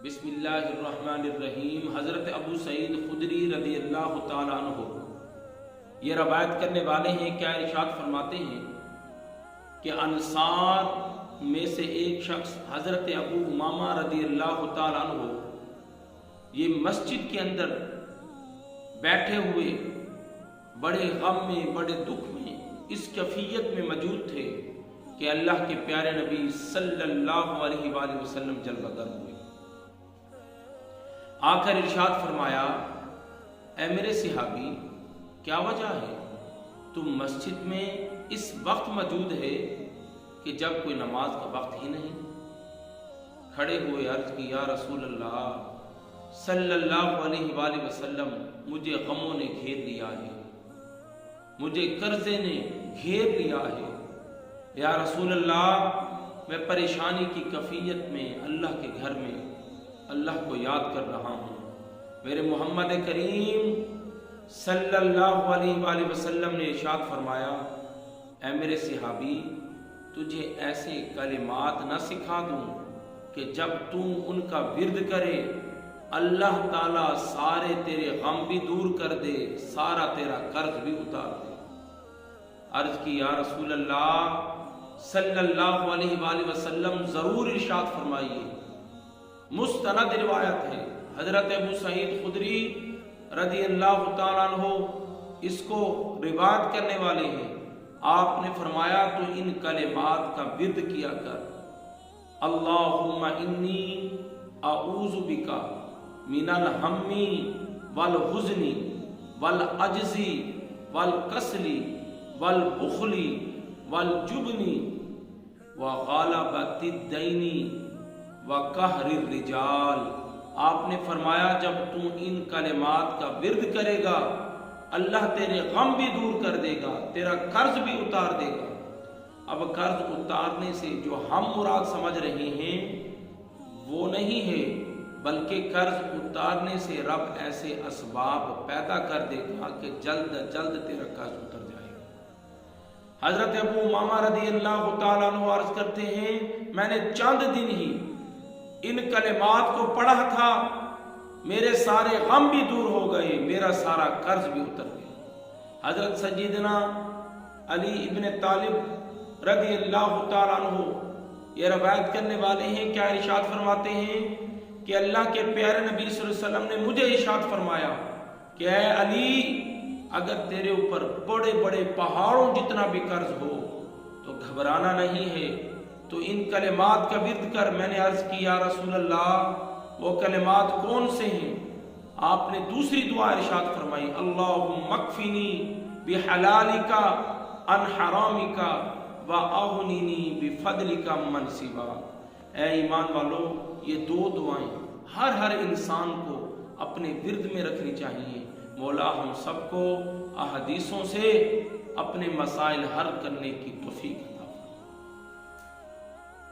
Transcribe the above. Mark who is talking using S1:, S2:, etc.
S1: بسم اللہ الرحمن الرحیم۔ حضرت ابو سعید خدری رضی اللہ تعالیٰ عنہ یہ روایت کرنے والے ہیں، کیا ارشاد فرماتے ہیں کہ انصار میں سے ایک شخص حضرت ابو امامہ رضی اللہ تعالیٰ عنہ یہ مسجد کے اندر بیٹھے ہوئے بڑے غم میں، بڑے دکھ میں، اس کیفیت میں موجود تھے کہ اللہ کے پیارے نبی صلی اللہ علیہ وآلہ وسلم جلوہ گر ہوئے۔ آ کر ارشاد فرمایا، اے میرے صحابی، کیا وجہ ہے تم مسجد میں اس وقت موجود ہے کہ جب کوئی نماز کا وقت ہی نہیں؟ کھڑے ہوئے عرض کی، یا رسول اللہ صلی اللہ علیہ وآلہ وسلم، مجھے غموں نے گھیر لیا ہے، مجھے قرضے نے گھیر لیا ہے، یا رسول اللہ میں پریشانی کی کیفیت میں اللہ کے گھر میں اللہ کو یاد کر رہا ہوں۔ میرے محمد کریم صلی اللہ علیہ وآلہ وسلم نے ارشاد فرمایا، اے میرے صحابی، تجھے ایسے کلمات نہ سکھا دوں کہ جب تو ان کا ورد کرے اللہ تعالیٰ سارے تیرے غم بھی دور کر دے، سارا تیرا قرض بھی اتار دے۔ عرض کی، یا رسول اللہ صلی اللہ علیہ وآلہ وسلم ضرور ارشاد فرمائیے۔ مستند روایت ہے، حضرت ابو سعید خدری رضی اللہ تعالیٰ عنہ اس کو روایت کرنے والے ہیں۔ آپ نے فرمایا تو ان کلمات کا ورد کیا کر، اللہم انی اعوذ بک من الہم والحزن والعجز والکسل والبخل والجبن وغلبۃ الدین وقہر الرجال۔ آپ نے فرمایا جب تو ان کلمات کا ورد کرے گا اللہ تیرے غم بھی دور کر دے گا، تیرا قرض بھی اتار دے گا۔ اب قرض اتارنے سے جو ہم مراد سمجھ رہے ہیں وہ نہیں ہے، بلکہ قرض اتارنے سے رب ایسے اسباب پیدا کر دے گا کہ جلد جلد تیرا قرض اتر جائے گا۔ حضرت ابو امامہ رضی اللہ تعالیٰ عنہ عرض کرتے ہیں، میں نے چند دن ہی ان کلمات کو پڑھا تھا، میرے سارے غم بھی دور ہو گئے، میرا سارا قرض بھی اتر گیا۔ حضرت سیدنا علی ابن طالب رضی اللہ تعالیٰ عنہ یہ روایت کرنے والے ہیں، کیا ارشاد فرماتے ہیں کہ اللہ کے پیارے نبی صلی اللہ علیہ وسلم نے مجھے ارشاد فرمایا کہ اے علی، اگر تیرے اوپر بڑے بڑے پہاڑوں جتنا بھی قرض ہو تو گھبرانا نہیں ہے، تو ان کلمات کا ورد کر۔ میں نے عرض کی، یا رسول اللہ وہ کلمات کون سے ہیں؟ آپ نے دوسری دعا ارشاد فرمائی، اللہم اکفنی بحلالک عن حرامک واغننی بفضلک من سواک۔ اے ایمان والو، یہ دو دعائیں ہر انسان کو اپنے ورد میں رکھنی چاہیے۔ مولا ہم سب کو احادیثوں سے اپنے مسائل حل کرنے کی توفیق